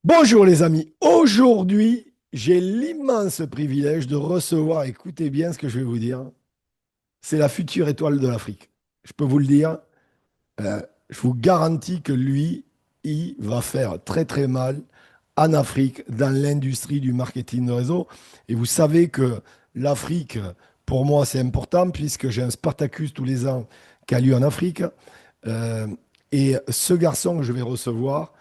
Bonjour les amis, aujourd'hui j'ai l'immense privilège de recevoir, écoutez bien ce que je vais vous dire, c'est la future étoile de l'Afrique. Je peux vous le dire, euh, je vous garantis que lui, il va faire très très mal en Afrique dans l'industrie du marketing de réseau. Et vous savez que l'Afrique, pour moi, c'est important puisque j'ai un Spartacus tous les ans qui a lieu en Afrique. Euh, et ce garçon que je vais recevoir,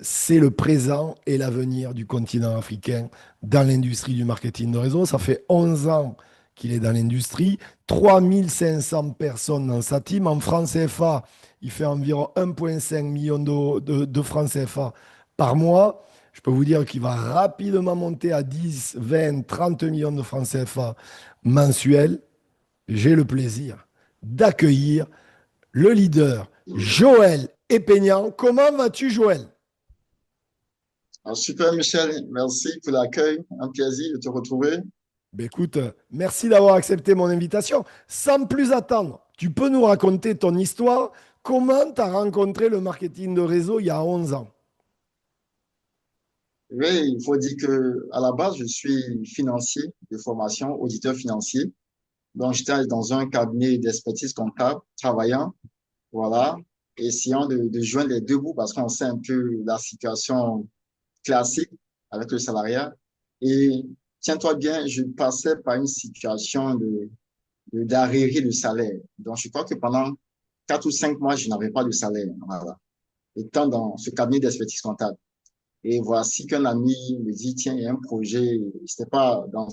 c'est le présent et l'avenir du continent africain dans l'industrie du marketing de réseau. Ça fait 11 ans qu'il est dans l'industrie, 3500 personnes dans sa team. En francs CFA, il fait environ 1,5 million de francs CFA par mois. Je peux vous dire qu'il va rapidement monter à 10, 20, 30 millions de francs CFA mensuels. J'ai le plaisir d'accueillir le leader, Joël Epeignant. Comment vas-tu, Joël? Super, Michel, merci pour l'accueil. Un plaisir de te retrouver. Ben écoute, merci d'avoir accepté mon invitation. Sans plus attendre, tu peux nous raconter ton histoire? Comment tu as rencontré le marketing de réseau il y a 11 ans? Oui, il faut dire que à la base, je suis financier de formation, auditeur financier. Donc, j'étais dans un cabinet d'expertise comptable, travaillant, voilà, essayant de joindre les deux bouts parce qu'on sait un peu la situation classique avec le salariat. Et tiens-toi bien, je passais par une situation d'arriéré de salaire. Donc, je crois que pendant 4 ou 5 mois, je n'avais pas de salaire, voilà, étant dans ce cabinet d'expertise comptable. Et voici qu'un ami me dit, tiens, il y a un projet, c'était pas dans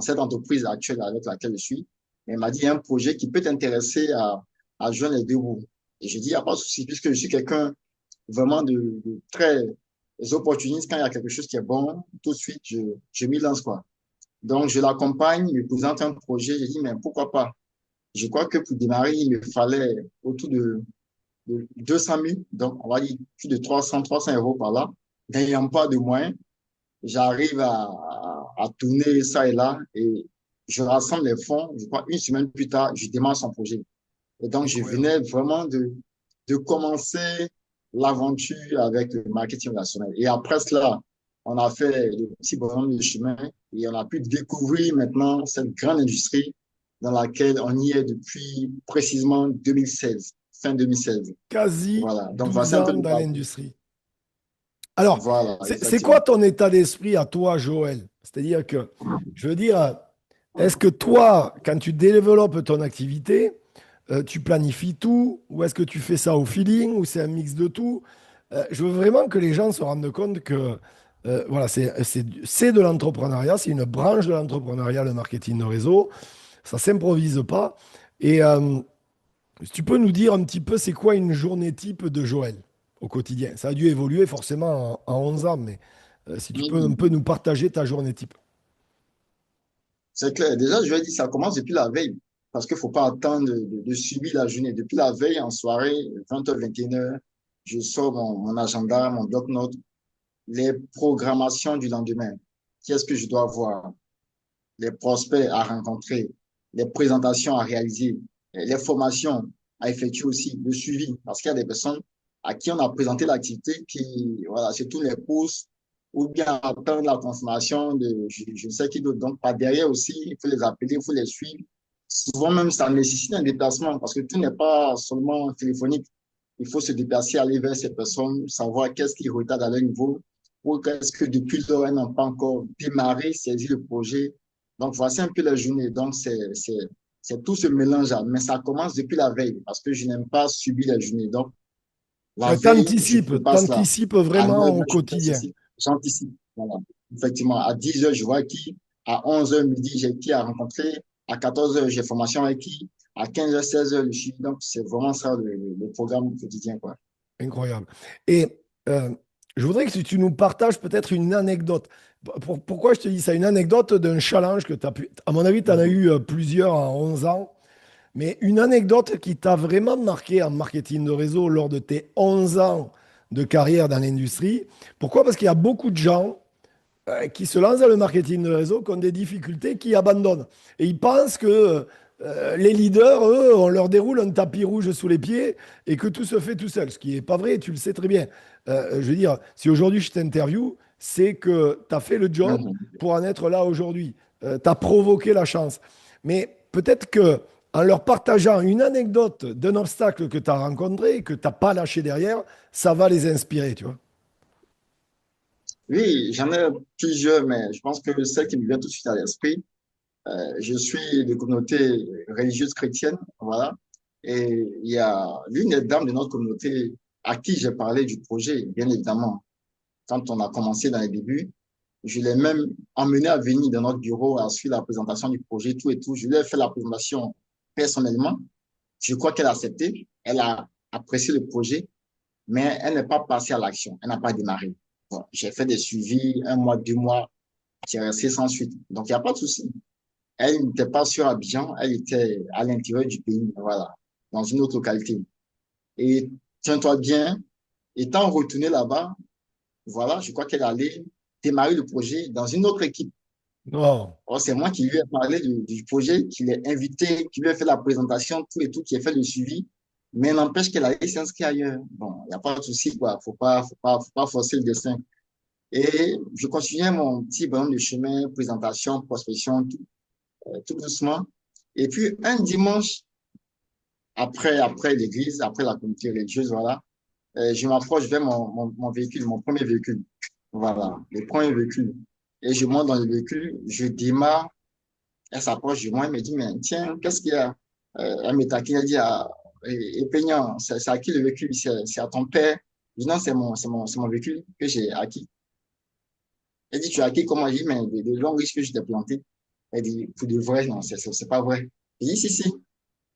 cette entreprise actuelle avec laquelle je suis, mais il m'a dit, il y a un projet qui peut t'intéresser à joindre les deux bouts. Et je dis, il n'y a pas de souci, puisque je suis quelqu'un vraiment de très opportuniste. Quand il y a quelque chose qui est bon, tout de suite, je m'y lance, quoi. Donc, je l'accompagne, il me présente un projet, je dis, mais pourquoi pas? Je crois que pour démarrer, il me fallait autour de 200 000, donc on va dire plus de 300 euros par là. N'ayant pas de moyens, j'arrive à tourner ça et là et je rassemble les fonds. Je crois une semaine plus tard, je démarre son projet. Et donc, je Incroyable. venais vraiment de commencer l'aventure avec le marketing relationnel. Et après cela, on a fait le petit bonhomme de chemin et on a pu découvrir maintenant cette grande industrie dans laquelle on y est depuis précisément 2016, fin 2016. Quasi Voilà. Donc, 12 voici un peu ans le dans parcours. l'industrie. Alors, Voilà, c'est quoi exactement. ton état d'esprit à toi, Joël? C'est-à-dire que, je veux dire, est-ce que toi, quand tu développes ton activité, tu planifies tout, ou est-ce que tu fais ça au feeling, ou c'est un mix de tout? Je veux vraiment que les gens se rendent compte que voilà, c'est de l'entrepreneuriat, c'est une branche de l'entrepreneuriat, le marketing de réseau. Ça s'improvise pas. Et si tu peux nous dire un petit peu, c'est quoi une journée type de Joël au quotidien? Ça a dû évoluer forcément en 11 ans, mais si tu peux un peu Mhm. nous partager ta journée type. C'est clair. Déjà, je vais dire, ça commence depuis la veille. Parce qu'il ne faut pas attendre de subir la journée. Depuis la veille, en soirée, 20h, 21h, je sors mon agenda, mon bloc-notes, les programmations du lendemain. Qu'est-ce que je dois voir? Les prospects à rencontrer, les présentations à réaliser, les formations à effectuer aussi, le suivi. Parce qu'il y a des personnes à qui on a présenté l'activité qui, voilà, c'est tous les pouces ou bien attendre la confirmation de je ne sais qui d'autre. Donc, par derrière aussi, il faut les appeler, il faut les suivre. Souvent même, ça nécessite un déplacement parce que tout n'est pas seulement téléphonique. Il faut se déplacer, aller vers ces personnes, savoir qu'est-ce qui retarde à leur niveau ou qu'est-ce que depuis lors, elles n'ont pas encore démarré, saisi le projet. Donc, voici un peu la journée. Donc, c'est tout ce mélange-là. Mais ça commence depuis la veille parce que je n'aime pas subir la journée. Donc, la veille, je prépare cela. T'anticipes À vraiment 9 au heures, je fais quotidien. ceci. J'anticipe. Voilà. Effectivement, à 10 heures, je vois qui. À 11 heures midi, j'ai qui à rencontrer. À 14 heures, j'ai formation avec qui. À 15 heures, 16 heures, le suivi. Donc, c'est vraiment ça le programme quotidien, quoi. Incroyable. Et euh, je voudrais que tu nous partages peut-être une anecdote. Pourquoi je te dis ça? Une anecdote d'un challenge que tu as pu. À mon avis, tu en as Mhm. eu plusieurs en 11 ans. Mais une anecdote qui t'a vraiment marqué en marketing de réseau lors de tes 11 ans de carrière dans l'industrie. Pourquoi? Parce qu'il y a beaucoup de gens qui se lancent dans le marketing de réseau, qui ont des difficultés, qui abandonnent. Et ils pensent que Les leaders, eux, on leur déroule un tapis rouge sous les pieds et que tout se fait tout seul. Ce qui n'est pas vrai, tu le sais très bien. Je veux dire, si aujourd'hui je t'interview, c'est que tu as fait le job Mhm. pour en être là aujourd'hui. Tu as provoqué la chance. Mais peut-être que en leur partageant une anecdote d'un obstacle que tu as rencontré et que tu n'as pas lâché derrière, ça va les inspirer, tu vois. Oui, j'en ai plusieurs, mais je pense que celle qui me vient tout de suite à l'esprit, je suis de communauté religieuse chrétienne, voilà. Et il y a l'une des dames de notre communauté à qui j'ai parlé du projet, bien évidemment. Quand on a commencé dans les débuts, je l'ai même emmenée à venir dans notre bureau à suivre la présentation du projet, tout et tout. Je lui ai fait la présentation personnellement. Je crois qu'elle a accepté. Elle a apprécié le projet, mais elle n'est pas passée à l'action. Elle n'a pas démarré. Bon, j'ai fait des suivis, un mois, 2 mois, c'est resté sans suite. Donc, il n'y a pas de souci. Elle n'était pas sur Abidjan, elle était à l'intérieur du pays, voilà, dans une autre localité. Et tiens-toi bien, étant retourné là-bas, voilà, je crois qu'elle allait démarrer le projet dans une autre équipe. Non. Or, c'est moi qui lui ai parlé du projet, qui l'ai invité, qui lui ai fait la présentation, tout et tout, qui a fait le suivi. Mais n'empêche qu'elle allait s'inscrire ailleurs. Bon, il n'y a pas de souci, quoi. Faut pas forcer le dessin. Et je continuais mon petit bonhomme de chemin, présentation, prospection, tout doucement. Et puis, un dimanche, après l'église, après la communauté religieuse, voilà, je m'approche vers mon véhicule, mon premier véhicule. Voilà, le premier véhicule. Et je monte dans le véhicule, je démarre, elle s'approche de moi, elle me dit, mais tiens, qu'est-ce qu'il y a? Elle me taquine, elle dit, ah, et Peignan, c'est à qui le véhicule? C'est à ton père? Je dis, non, c'est mon véhicule que j'ai acquis. Elle dit, tu as acquis comment? Je dis, mais de longs risques que je t'ai planté. Elle dit, pour de vrai, non, c'est pas vrai. Je dis, si, si.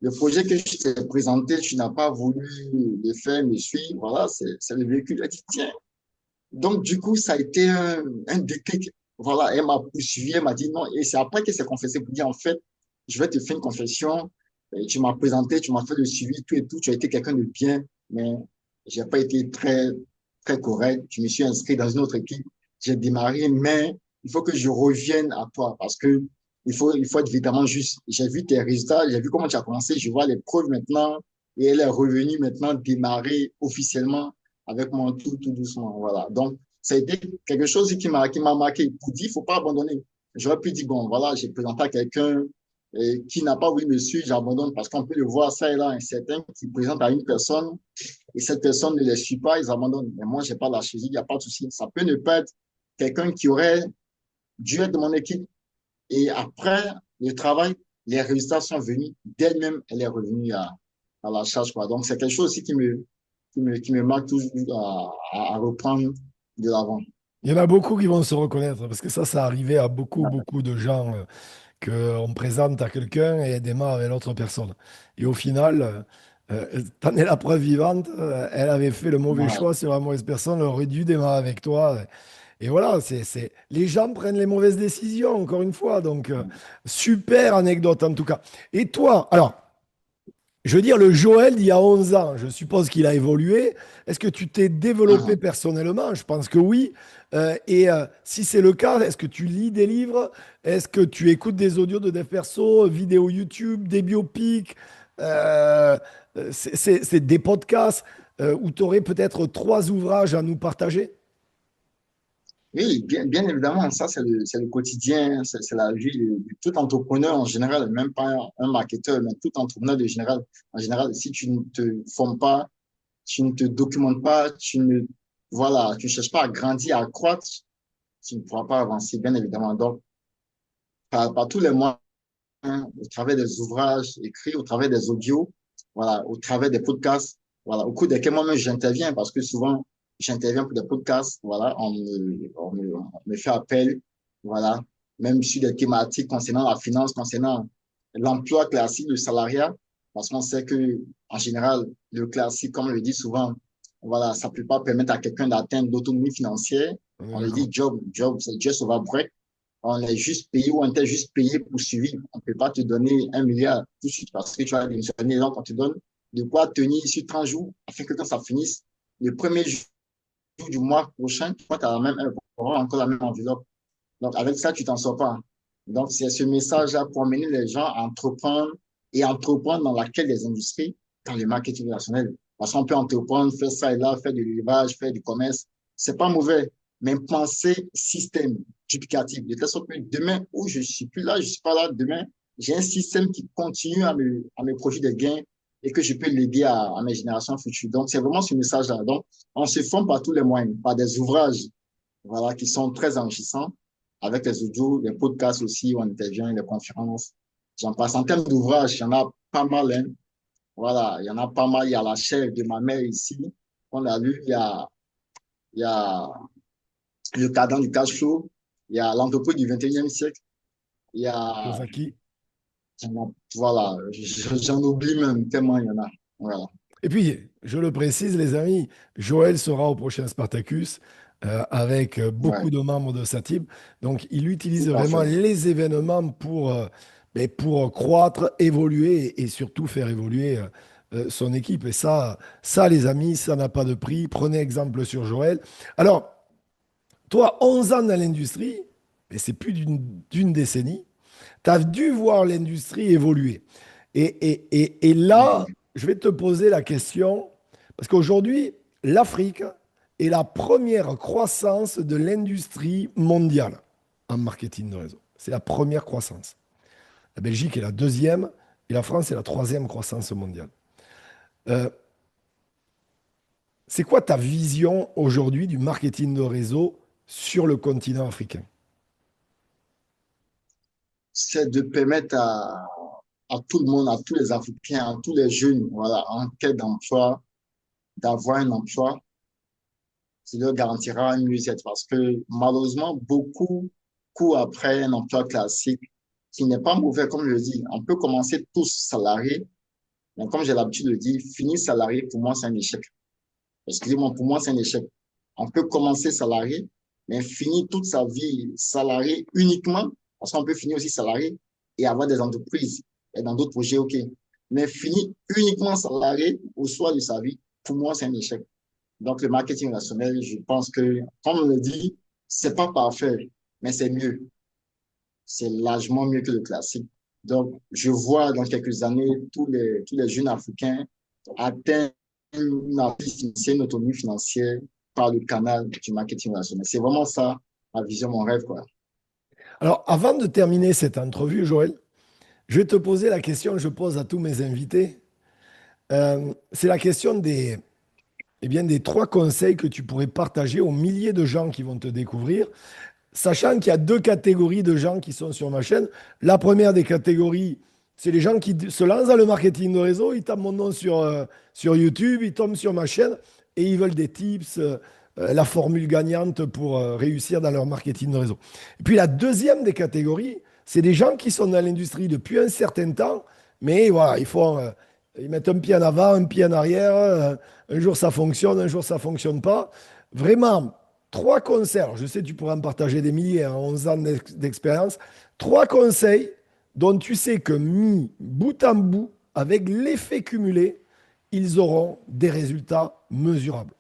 Le projet que je t'ai présenté, tu n'as pas voulu le faire, me suivre. Voilà, c'est le véhicule. Elle dit, tiens. Donc, du coup, ça a été un déclic. Voilà, elle m'a poursuivi, elle m'a dit non. Et c'est après qu'elle s'est confessée pour dire, en fait, je vais te faire une confession. Et tu m'as présenté, tu m'as fait le suivi, tout et tout. Tu as été quelqu'un de bien, mais j'ai pas été très correct. Je me suis inscrit dans une autre équipe. J'ai démarré, mais il faut que je revienne à toi parce que il faut être évidemment juste. J'ai vu tes résultats, j'ai vu comment tu as commencé, je vois les preuves maintenant. Et elle est revenue maintenant démarrer officiellement avec moi tout doucement. Voilà. Donc, ça a été quelque chose qui m'a marqué. Pour dire, il ne faut pas abandonner. J'aurais pu dire, bon, voilà, j'ai présenté à quelqu'un qui n'a pas voulu me suivre, j'abandonne parce qu'on peut le voir ça et là, un certain qui présente à une personne et cette personne ne les suit pas, ils abandonnent. Mais moi, je n'ai pas lâché, il n'y a pas de souci. Ça peut ne pas être quelqu'un qui aurait dû être de mon équipe. Et après le travail, les résultats sont venus. D'elle-même, elle est revenue à la charge, quoi. Donc, c'est quelque chose aussi qui me marque toujours à reprendre de l'avant. Il y en a beaucoup qui vont se reconnaître parce que ça arrivait à beaucoup, beaucoup de gens qu'on présente à quelqu'un et elle démarre avec l'autre personne. Et au final, t'en es la preuve vivante, elle avait fait le mauvais Ouais, choix sur la mauvaise personne, elle aurait dû démarrer avec toi. Et voilà, les gens prennent les mauvaises décisions, encore une fois. Donc, super anecdote en tout cas. Et toi, alors, je veux dire, le Joël d'il y a 11 ans, je suppose qu'il a évolué. Est-ce que tu t'es développé mhm. personnellement? Je pense que oui. Si c'est le cas, est-ce que tu lis des livres? Est-ce que tu écoutes des audios de dev perso, vidéos YouTube, des biopics? Euh, c'est des podcasts où tu aurais peut-être trois ouvrages à nous partager? Oui, bien évidemment, ça, c'est le quotidien, c'est la vie de tout entrepreneur en général, même pas un marketeur, mais tout entrepreneur de général. En général, si tu ne te formes pas, tu ne te documentes pas, voilà, tu ne cherches pas à grandir, à croître, tu ne pourras pas avancer, bien évidemment. Donc, par tous les moyens, au travers des ouvrages écrits, au travers des audios, voilà, au travers des podcasts, voilà, au cours desquels moi-même j'interviens parce que souvent j'interviens pour des podcasts, voilà, on me fait appel, voilà, même sur des thématiques concernant la finance, concernant l'emploi classique, le salariat, parce qu'on sait que en général, le classique, comme on le dit souvent, voilà, ça ne peut pas permettre à quelqu'un d'atteindre l'autonomie financière. On est On le d'accord. dit job, c'est just over break. On est juste payé ou on t'est juste payé pour suivre. On ne peut pas te donner 1 milliard tout de suite parce que tu as démissionné. Donc, on te donne de quoi tenir sur 30 jours afin que quand ça finisse, le premier jour du mois prochain, tu as encore la même enveloppe. Donc, avec ça, tu t'en sors pas. Donc, c'est ce message-là pour amener les gens à entreprendre, et entreprendre dans laquelle des industries, dans le marketing relationnel. Parce qu'on peut entreprendre, faire ça et là, faire du élevage, faire du commerce. C'est pas mauvais, mais penser système duplicatif. De telle sorte que demain, où je suis plus là, je suis pas là, demain, j'ai un système qui continue à me produire des gains et que je peux léguer à mes générations futures. Donc, c'est vraiment ce message-là. Donc, on se forme par tous les moyens, par des ouvrages, voilà, qui sont très enrichissants, avec les audios, les podcasts aussi, où on intervient, les conférences. J'en passe. En termes d'ouvrages, il y en a pas mal, hein. Voilà, il y en a pas mal. Il y a La chèvre de ma mère ici, on a lu. Il y a Le cadran du cash flow. Il y a L'entreprise du 21e siècle. Il y a, Kiyosaki. voilà, j'en oublie même tellement il y en a. Voilà, Et puis, je le précise, les amis, Joël sera au prochain Spartacus avec beaucoup ouais, de membres de sa team. Donc, il utilise tout à vraiment fait. les événements pour croître, évoluer et surtout faire évoluer son équipe. Et ça, les amis, ça n'a pas de prix. Prenez exemple sur Joël. Alors, toi, 11 ans dans l'industrie, et c'est plus d'une décennie, tu as dû voir l'industrie évoluer. Et là, Mhm. je vais te poser la question, parce qu'aujourd'hui, l'Afrique est la première croissance de l'industrie mondiale en marketing de réseau. C'est la première croissance. La Belgique est la deuxième et la France est la troisième croissance mondiale. Euh, c'est quoi ta vision aujourd'hui du marketing de réseau sur le continent africain? C'est de permettre à tout le monde, à tous les Africains, à tous les jeunes, voilà, en quête d'emploi, d'avoir un emploi qui leur garantira un mieux-être. Parce que malheureusement, beaucoup courent après un emploi classique qui n'est pas mauvais, comme je le dis. On peut commencer tous salariés, mais comme j'ai l'habitude de dire, finir salarié, pour moi, c'est un échec. Excusez-moi, pour moi, c'est un échec. On peut commencer salarié, mais finir toute sa vie salarié uniquement, parce qu'on peut finir aussi salarié et avoir des entreprises et dans d'autres projets, OK. Mais finir uniquement salarié au soir de sa vie, pour moi, c'est un échec. Donc, le marketing relationnel, je pense que, comme on le dit, c'est pas parfait, mais c'est mieux. C'est largement mieux que le classique. Donc, je vois dans quelques années tous les jeunes Africains atteindre une assise financière, une autonomie financière par le canal du marketing relationnel. C'est vraiment ça, ma vision, mon rêve, quoi. Alors, avant de terminer cette entrevue, Joël, je vais te poser la question que je pose à tous mes invités. C'est la question des trois conseils que tu pourrais partager aux milliers de gens qui vont te découvrir, sachant qu'il y a deux catégories de gens qui sont sur ma chaîne. La première des catégories, c'est les gens qui se lancent dans le marketing de réseau, ils tapent mon nom sur YouTube, ils tombent sur ma chaîne et ils veulent des tips, la formule gagnante pour réussir dans leur marketing de réseau. Et puis la deuxième des catégories, c'est des gens qui sont dans l'industrie depuis un certain temps, mais voilà, ils mettent un pied en avant, un pied en arrière, un jour ça fonctionne, un jour ça fonctionne pas. Vraiment, trois conseils. Alors, je sais, tu pourras en partager des milliers, hein, 11 ans d'expérience. Trois conseils dont tu sais que mis bout en bout, avec l'effet cumulé, ils auront des résultats mesurables.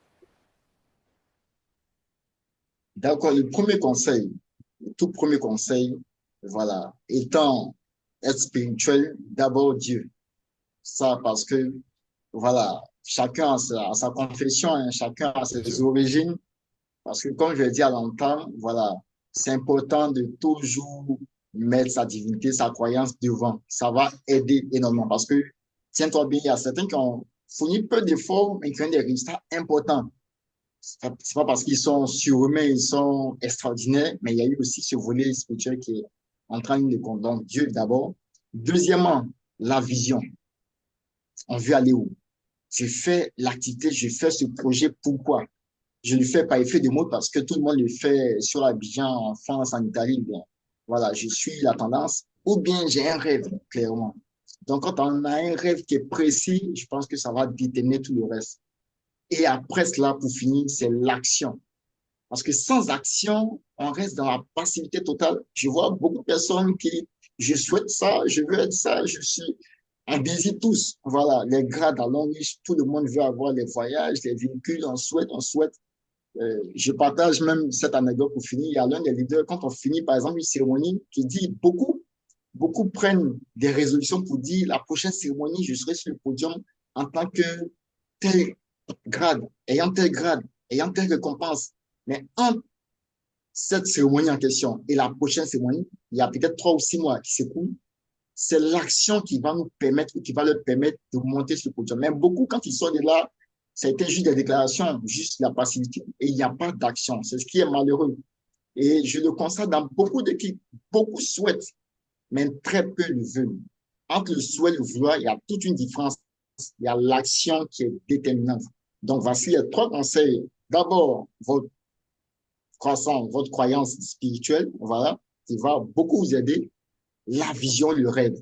D'accord, le premier conseil, le tout premier conseil, voilà, étant être spirituel, d'abord Dieu. Ça, parce que, voilà, chacun a sa confession, hein, chacun a Bien ses sûr. origines. Parce que, comme je l'ai dit à l'entame, voilà, c'est important de toujours mettre sa divinité, sa croyance devant. Ça va aider énormément. Parce que, tiens-toi bien, il y a certains qui ont fourni peu d'efforts, mais qui ont des résultats importants. C'est pas parce qu'ils sont surhumains, ils sont extraordinaires, mais il y a eu aussi ce volet spirituel qui est en train de compter. Donc, Dieu d'abord. Deuxièmement, la vision. On veut aller où? Je fais l'activité, je fais ce projet, pourquoi? Je ne le fais pas effet de mode parce que tout le monde le fait sur Abidjan, en France, en Italie. Bien. Voilà, je suis la tendance. Ou bien j'ai un rêve, clairement. Donc, quand on a un rêve qui est précis, je pense que ça va déterminer tout le reste. Et après cela, pour finir, c'est l'action. Parce que sans action, on reste dans la passivité totale. Je vois beaucoup de personnes qui, je souhaite ça, je veux être ça, je suis, on désire tous. Voilà, les grades à long riche, tout le monde veut avoir les voyages, les véhicules, on souhaite, on souhaite. Je partage même cette anecdote pour finir. Il y a l'un des leaders, quand on finit par exemple une cérémonie, qui dit beaucoup, beaucoup prennent des résolutions pour dire la prochaine cérémonie, je serai sur le podium en tant que tel grade, ayant telle récompense. Mais entre cette cérémonie en question et la prochaine cérémonie, il y a peut-être 3 ou 6 mois qui s'écoulent. C'est l'action qui va nous permettre ou qui va leur permettre de monter sur le podium. Mais beaucoup, quand ils sortent de là, ça a été juste des déclarations, juste la passivité, et il n'y a pas d'action. C'est ce qui est malheureux. Et je le constate dans beaucoup d'équipes. Beaucoup souhaitent, mais très peu le veulent. Entre le souhait et le vouloir, il y a toute une différence. Il y a l'action qui est déterminante. Donc, voici les 3 conseils. D'abord, votre croissance, votre croyance spirituelle, voilà, qui va beaucoup vous aider. La vision, le rêve.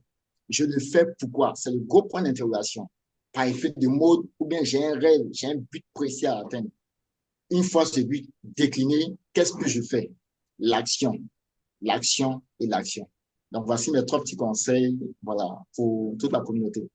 Je le fais pourquoi? C'est le gros point d'interrogation. Par effet de mode, ou bien j'ai un rêve, j'ai un but précis à atteindre. Une fois ce but décliné, qu'est-ce que je fais? L'action, l'action et l'action. Donc, voici mes 3 petits conseils, voilà, pour toute la communauté.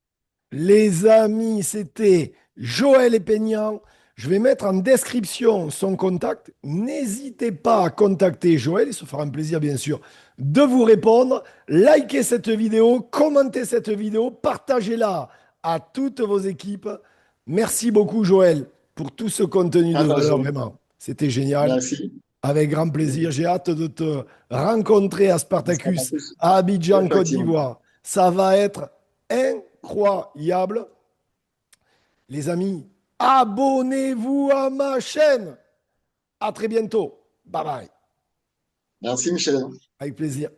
Les amis, c'était Joël Epeignant. Je vais mettre en description son contact. N'hésitez pas à contacter Joël. Il se fera un plaisir, bien sûr, de vous répondre. Likez cette vidéo, commentez cette vidéo, partagez-la à toutes vos équipes. Merci beaucoup, Joël, pour tout ce contenu de valeur, Partagez. vraiment. C'était génial. Merci. Avec grand plaisir. J'ai hâte de te rencontrer à Spartacus, à Abidjan, Côte Effectivement. d'Ivoire. Ça va être incroyable. Les amis, abonnez-vous à ma chaîne. À très bientôt. Bye bye. Merci, Michel. Avec plaisir.